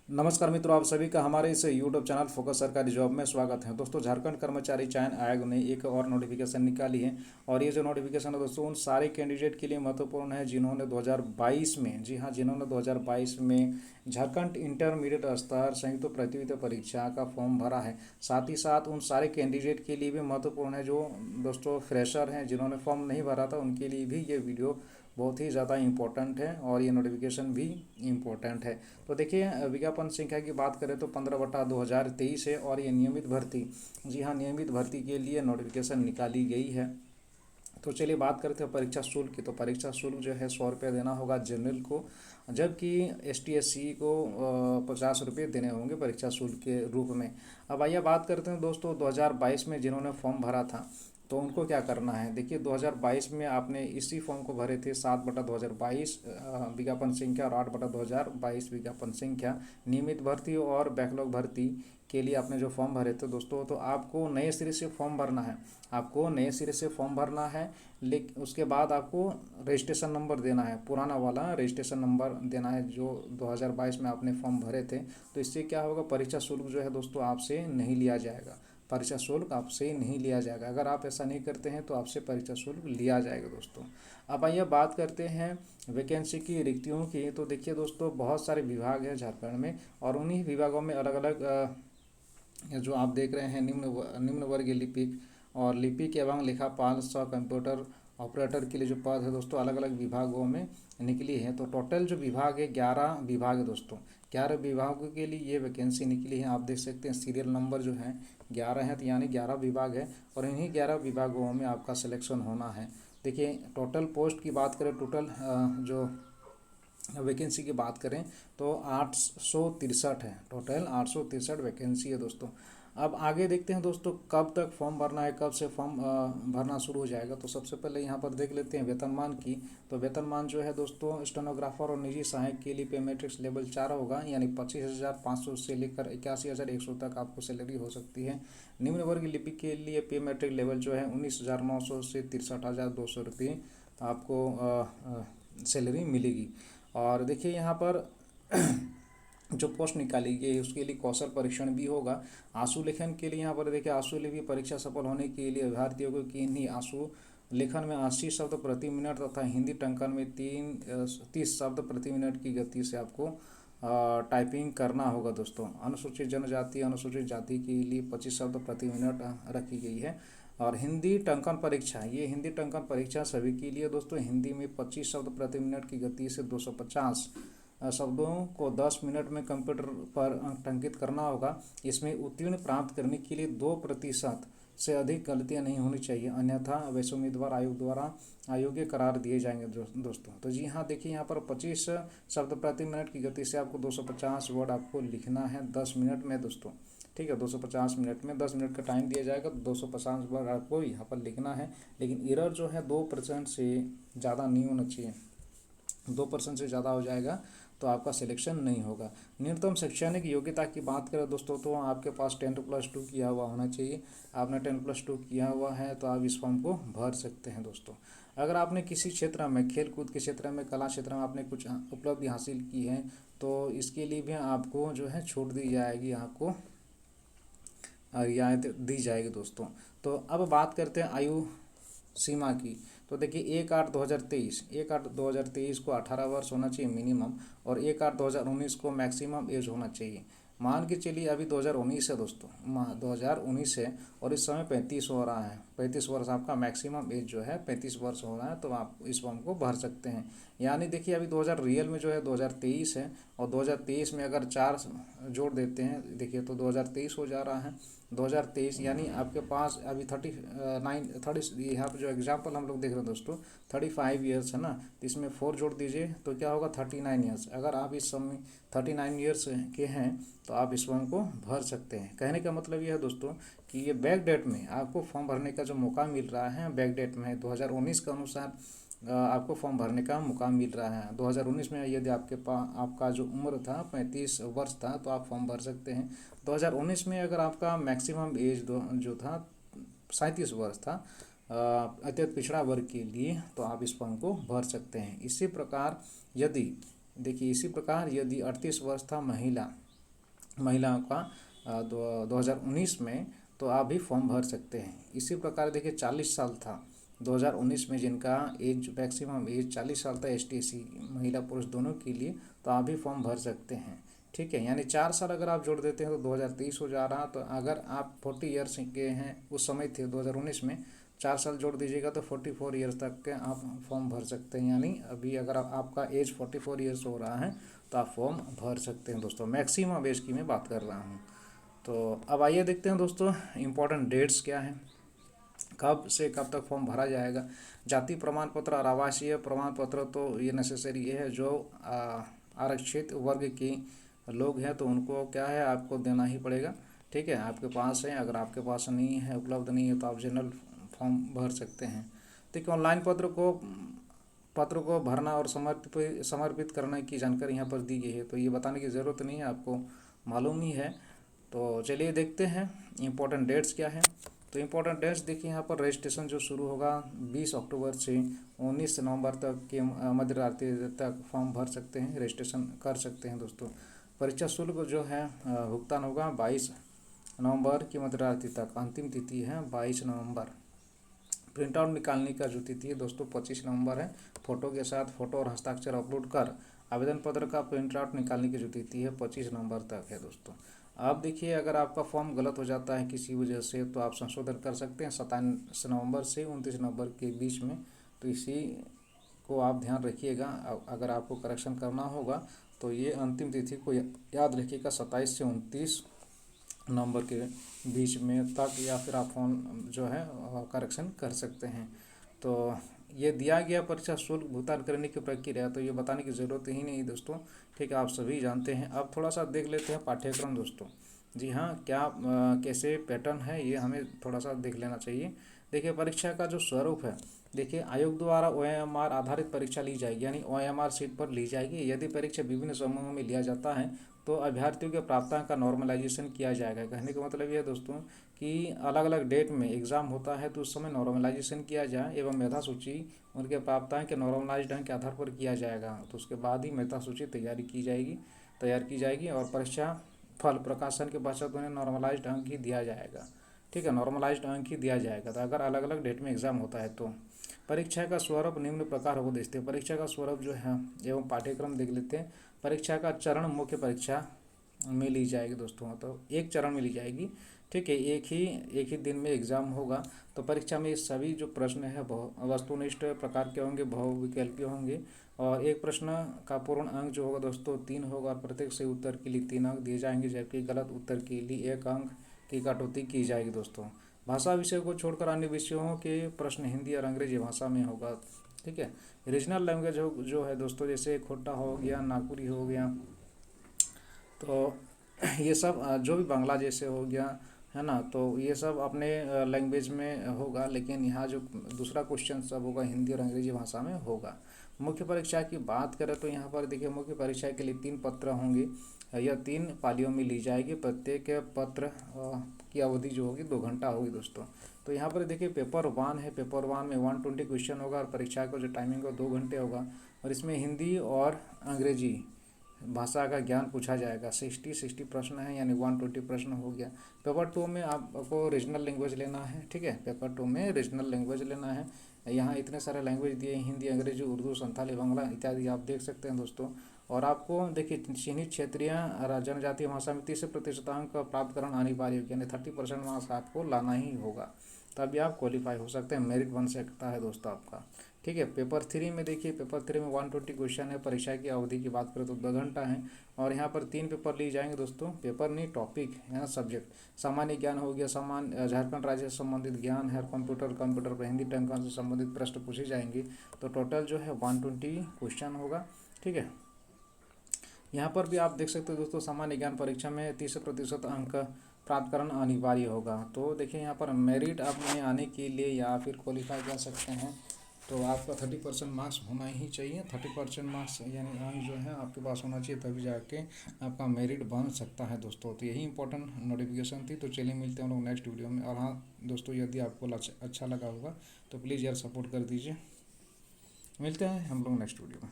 नमस्कार मित्रों, आप सभी का हमारे इस यूट्यूब चैनल फोकस सरकारी जॉब में स्वागत है। दोस्तों, झारखंड कर्मचारी चयन आयोग ने एक और नोटिफिकेशन निकाली है और ये जो नोटिफिकेशन है दोस्तों उन सारे कैंडिडेट के लिए महत्वपूर्ण है जिन्होंने 2022 में, जी हाँ, जिन्होंने 2022 में झारखंड इंटरमीडिएट स्तर संयुक्त प्रतियोगिता परीक्षा का फॉर्म भरा है। साथ ही साथ उन सारे कैंडिडेट के लिए भी महत्वपूर्ण है जो दोस्तों फ्रेशर हैं, जिन्होंने फॉर्म नहीं भरा था, उनके लिए भी ये वीडियो बहुत ही ज़्यादा इम्पोर्टेंट है और ये नोटिफिकेशन भी इम्पोर्टेंट है। तो देखिए, विज्ञापन संख्या की बात करें तो 15/2023 है और ये नियमित भर्ती, जी हाँ, नियमित भर्ती के लिए नोटिफिकेशन निकाली गई है। तो चलिए बात करते हैं परीक्षा शुल्क की। तो परीक्षा शुल्क जो है 100 रुपये देना होगा जनरल को, जबकि ST SC को 50 रुपये देने होंगे परीक्षा शुल्क के रूप में। अब आइए बात करते हैं दोस्तों 2022 में जिन्होंने फॉर्म भरा था तो उनको क्या करना है। देखिए, 2022 में आपने इसी फॉर्म को भरे थे 7/2022 विज्ञापन संख्या और 8/2022 विज्ञापन संख्या, नियमित भर्ती और बैकलॉग भर्ती के लिए आपने जो फॉर्म भरे थे दोस्तों, तो आपको नए सिरे से फॉर्म भरना है। आपको नए सिरे से फॉर्म भरना है, लेकिन उसके बाद आपको रजिस्ट्रेशन नंबर देना है, पुराना वाला रजिस्ट्रेशन नंबर देना है जो 2022 में आपने फॉर्म भरे थे। तो इससे क्या होगा, परीक्षा शुल्क जो है दोस्तों आपसे नहीं लिया जाएगा, परीक्षा शुल्क आपसे नहीं लिया जाएगा। अगर आप ऐसा नहीं करते हैं तो आपसे परीक्षा शुल्क लिया जाएगा दोस्तों। अब आइए बात करते हैं वैकेंसी की, रिक्तियों की। तो देखिए दोस्तों, बहुत सारे विभाग हैं झारखंड में और उन्हीं विभागों में अलग अलग जो आप देख रहे हैं निम्न वर्गीय लिपिक और लिपिक एवं लेखापाल सह कंप्यूटर ऑपरेटर के लिए जो पद है दोस्तों अलग अलग विभागों में निकली है। तो टोटल जो विभाग है 11 विभाग है दोस्तों, 11 विभागों के लिए ये वैकेंसी निकली है। आप देख सकते हैं सीरियल नंबर जो है 11 है, तो यानी 11 विभाग है और इन्हीं 11 विभागों में आपका सिलेक्शन होना है। देखिए, टोटल पोस्ट की बात करें, टोटल जो वैकेंसी की बात करें तो 863 है, टोटल 863 वैकेंसी है दोस्तों। अब आगे देखते हैं दोस्तों कब तक फॉर्म भरना है, कब से फॉर्म भरना शुरू हो जाएगा। तो सबसे पहले यहाँ पर देख लेते हैं वेतनमान की। तो वेतनमान जो है दोस्तों स्टेनोग्राफर और निजी सहायक के लिए पे मैट्रिक्स लेवल 4 होगा, यानी 25,500 से लेकर 81,100 तक आपको सैलरी हो सकती है। निम्न वर्ग लिपिक के लिए पे मैट्रिक लेवल जो है 19,900 से 63,200 रुपये आपको सैलरी मिलेगी। और देखिए यहाँ पर जो पोस्ट निकाली गई उसके लिए कौशल परीक्षण भी होगा। आंसू लेखन के लिए यहाँ पर देखिए, आंसू लिपि परीक्षा सफल होने के लिए अभ्यर्थियों को किन्हीं आंसू लेखन में 80 शब्द प्रति मिनट तथा हिंदी टंकन में 30 शब्द प्रति मिनट की गति से आपको टाइपिंग करना होगा दोस्तों। अनुसूचित जनजाति अनुसूचित जाति के लिए 25 शब्द प्रति मिनट रखी गई है। और हिंदी टंकन परीक्षा, ये हिंदी टंकन परीक्षा सभी के लिए दोस्तों, हिंदी में 25 शब्द प्रति मिनट की गति से 250 शब्दों को 10 मिनट में कंप्यूटर पर टंकित करना होगा। इसमें उत्तीर्ण प्राप्त करने के लिए 2% से अधिक गलतियां नहीं होनी चाहिए, अन्यथा वैसे उम्मीदवार आयोग द्वारा अयोग्य करार दिए जाएंगे दोस्तों। तो जी हाँ, देखिए यहाँ पर 25 शब्द प्रति मिनट की गति से आपको 250 वर्ड आपको लिखना है 10 मिनट में दोस्तों। ठीक है, 250 मिनट में 10 मिनट का टाइम दिया जाएगा तो 250 वर्ड आपको यहाँ पर लिखना है। लेकिन एरर जो है 2% से ज़्यादा नहीं होना चाहिए, 2% से ज़्यादा हो जाएगा तो आपका सिलेक्शन नहीं होगा। न्यूनतम शैक्षणिक योग्यता की बात करें दोस्तों तो आपके पास 10+2 किया हुआ होना चाहिए। आपने 10+2 किया हुआ है तो आप इस फॉर्म को भर सकते हैं दोस्तों। अगर आपने किसी क्षेत्र में, खेल कूद के क्षेत्र में, कला क्षेत्र में आपने कुछ उपलब्धि हासिल की है तो इसके लिए भी आपको जो है छूट दी जाएगी, आपको रियायत दी जाएगी दोस्तों। तो अब बात करते हैं आयु सीमा की। तो देखिए 1/8/2023 को 18 वर्ष होना चाहिए मिनिमम और 1/8/2019 को मैक्सिमम एज होना चाहिए। मान के चलिए अभी 2019 है दोस्तों, 2019 है और इस समय 35 हो रहा है, 35 वर्ष आपका मैक्सिमम एज जो है 35 वर्ष हो रहा है, तो आप इस फॉर्म को भर सकते हैं। यानी देखिए अभी 2000 रियल में जो है 2023 है और 2023 में अगर 4 जोड़ देते हैं देखिए तो 2023 हो जा रहा है। 2023 यानी आपके पास अभी 30 यहाँ पर जो एग्जाम्पल हम लोग देख रहे हैं दोस्तों 35 ईयर्स है ना, तो इसमें 4 जोड़ दीजिए तो क्या होगा 39 ईयर्स। अगर आप इस समय 39 ईयर्स के हैं तो आप इस फॉर्म को भर सकते हैं। कहने का मतलब ये है दोस्तों कि ये बैक डेट में आपको फॉर्म भरने का जो मौका मिल रहा है, बैक डेट में 2019 के अनुसार आपको फॉर्म भरने का मौका मिल रहा है। 2019 में यदि आपका जो उम्र था 35 वर्ष था तो आप फॉर्म भर सकते हैं। 2019 में अगर आपका मैक्सिमम एज जो था 37 वर्ष था अत्यंत पिछड़ा वर्ग के लिए, तो आप इस फॉर्म को भर सकते हैं। इसी प्रकार यदि 38 वर्ष था महिला, महिलाओं का 2019 में, तो आप भी फॉर्म भर सकते हैं। इसी प्रकार देखिए 40 साल था 2019 में जिनका एज मैक्सिमम एज 40 साल था ST SC महिला पुरुष दोनों के लिए, तो आप भी फॉर्म भर सकते हैं। ठीक है, यानी 4 साल अगर आप जोड़ देते हैं तो 2023 हो जा रहा। तो अगर आप 40 ईयर्स के हैं उस समय थे 2019 में, 4 साल जोड़ दीजिएगा तो 44 ईयर्स तक के आप फॉर्म भर सकते हैं। यानी अभी अगर आपका एज 44 ईयर्स हो रहा है तो आप फॉर्म भर सकते हैं दोस्तों। मैक्सिमम एज की मैं बात कर रहा हूँ। तो अब आइए देखते हैं दोस्तों इम्पोर्टेंट डेट्स क्या हैं, कब से कब तक फॉर्म भरा जाएगा। जाति प्रमाण पत्र और आवासीय प्रमाण पत्र तो ये नेसेसरी है, जो आरक्षित वर्ग के लोग हैं तो उनको क्या है आपको देना ही पड़ेगा। ठीक है, आपके पास है, अगर आपके पास नहीं है, उपलब्ध नहीं है, तो आप जनरल फॉर्म भर सकते हैं। देखिए ऑनलाइन पत्र को भरना और समर्पित करने की जानकारी यहाँ पर दी गई है, तो ये बताने की ज़रूरत नहीं है, आपको मालूम ही है। तो चलिए देखते हैं इम्पोर्टेंट डेट्स क्या है। तो इम्पोर्टेंट डेट्स देखिए यहाँ पर रजिस्ट्रेशन जो शुरू होगा 20 अक्टूबर से 19 नवंबर तक के मध्य रात्रि तक फॉर्म भर सकते हैं, रजिस्ट्रेशन कर सकते हैं दोस्तों। परीक्षा शुल्क जो है भुगतान होगा 22 नवंबर की मध्य रात्रि तक, अंतिम तिथि है 22 नवंबर। प्रिंट आउट निकालने का जो तिथि है दोस्तों 25 नवंबर है। फ़ोटो के साथ फ़ोटो और हस्ताक्षर अपलोड कर आवेदन पत्र का प्रिंट आउट निकालने की जो तिथि है 25 नवंबर तक है दोस्तों। आप देखिए अगर आपका फॉर्म गलत हो जाता है किसी वजह से तो आप संशोधन कर सकते हैं 27 नवंबर से 29 नवंबर के बीच में। तो इसी को आप ध्यान रखिएगा। अगर आपको करेक्शन करना होगा तो ये अंतिम तिथि को याद रखिएगा 27 से 29 नवंबर के बीच में तक, या फिर आप फोन जो है करेक्शन कर सकते हैं। तो ये दिया गया परीक्षा शुल्क भुगतान करने की प्रक्रिया तो ये बताने की ज़रूरत ही नहीं दोस्तों। ठीक है, आप सभी जानते हैं। अब थोड़ा सा देख लेते हैं पाठ्यक्रम दोस्तों। जी हाँ, क्या कैसे पैटर्न है ये हमें थोड़ा सा देख लेना चाहिए। देखिए परीक्षा का जो स्वरूप है, देखिए आयोग द्वारा OMR आधारित परीक्षा ली जाएगी, यानी OMR सीट पर ली जाएगी। यदि परीक्षा विभिन्न समूहों में लिया जाता है तो अभ्यर्थियों के प्राप्तांक का नॉर्मलाइजेशन किया जाएगा। कहने का मतलब यह है दोस्तों कि अलग अलग डेट में एग्ज़ाम होता है तो उस समय नॉर्मलाइजेशन किया जाए एवं मेधा सूची उनके प्राप्तांक के नॉर्मलाइज्ड अंक के आधार पर किया जाएगा। तो उसके बाद ही मेधा सूची तैयार की जाएगी और परीक्षा फल प्रकाशन के पश्चात उन्हें नॉर्मलाइज्ड अंक ही दिया जाएगा। ठीक है, नॉर्मलाइज्ड अंक ही दिया जाएगा तो अगर अलग अलग डेट में एग्ज़ाम होता है तो। परीक्षा का स्वरूप निम्न प्रकार होगा देखते हैं। परीक्षा का स्वरूप जो है एवं पाठ्यक्रम देख लेते हैं। परीक्षा का चरण मुख्य परीक्षा में ली जाएगी दोस्तों, तो एक चरण में ली जाएगी। ठीक है, एक ही दिन में एग्ज़ाम होगा। तो परीक्षा में सभी जो प्रश्न है वस्तुनिष्ठ प्रकार के होंगे, बहुविकल्पीय होंगे और एक प्रश्न का पूर्ण अंक जो होगा दोस्तों 3 होगा और प्रत्येक सही उत्तर के लिए 3 अंक दिए जाएंगे, जबकि गलत उत्तर के लिए 1 अंक की कटौती की जाएगी दोस्तों। भाषा विषय को छोड़कर अन्य विषयों के प्रश्न हिंदी और अंग्रेजी भाषा में होगा। ठीक है, रीजनल लैंग्वेज जो है दोस्तों, जैसे खोटा हो गया, नागपुरी हो गया, तो ये सब जो भी बांग्ला जैसे हो गया है ना, तो ये सब अपने लैंग्वेज में होगा। लेकिन यहाँ जो दूसरा क्वेश्चन सब होगा हिंदी और अंग्रेजी भाषा में होगा। मुख्य परीक्षा की बात करें तो यहाँ पर देखिए मुख्य परीक्षा के लिए 3 पत्र होंगे। यह 3 पालियों में ली जाएगी। प्रत्येक पत्र की अवधि जो होगी 2 घंटा होगी दोस्तों। तो यहाँ पर देखिए पेपर 1 है। पेपर 1 में 120 क्वेश्चन होगा और परीक्षा का जो टाइमिंग हो 2 घंटे होगा और इसमें हिंदी और अंग्रेजी भाषा का ज्ञान पूछा जाएगा। 60 प्रश्न है, यानी 120 प्रश्न हो गया। पेपर 2 में आपको रीजनल लैंग्वेज लेना है। ठीक है, पेपर 2 में रीजनल लैंग्वेज लेना है। यहाँ इतने सारे लैंग्वेज दिए, हिंदी, अंग्रेजी, उर्दू, संथाली, बांग्ला इत्यादि आप देख सकते हैं दोस्तों। और आपको देखिए चिन्हित क्षेत्रीय जनजातीय भाषा में 30% अंक प्राप्त करना अनिवार्य होगा, यानी 30% मार्क्स आपको लाना ही होगा, तभी आप क्वालिफाई हो सकते हैं, मेरिट बन सकता है दोस्तों आपका। ठीक है, पेपर 3 में देखिए पेपर 3 में 120 क्वेश्चन है। परीक्षा की अवधि की बात करें तो 2 घंटा है और यहाँ पर 3 पेपर लिए जाएंगे दोस्तों। पेपर नहीं, टॉपिक है ना, सब्जेक्ट। सामान्य ज्ञान हो गया, झारखंड राज्य से संबंधित ज्ञान है। कंप्यूटर पर हिंदी टंकन से संबंधित प्रश्न पूछे जाएंगे। तो टोटल जो है 120 क्वेश्चन होगा। ठीक है, यहाँ पर भी आप देख सकते हो दोस्तों, सामान्य ज्ञान परीक्षा में 30% अंक प्राप्त करना अनिवार्य होगा। तो देखिए यहाँ पर मेरिट आपने आने के लिए या फिर क्वालिफाई कर सकते हैं तो आपका 30% मार्क्स होना ही चाहिए। 30% मार्क्स यानी अंक जो है आपके पास होना चाहिए, तभी जाके आपका मेरिट बन सकता है दोस्तों। तो यही इंपॉर्टेंट नोटिफिकेशन थी। तो चलिए मिलते हैं हम लोग नेक्स्ट वीडियो में। और हाँ दोस्तों, यदि आपको अच्छा लगा होगा तो प्लीज़ यार सपोर्ट कर दीजिए। मिलते हैं हम लोग नेक्स्ट वीडियो में।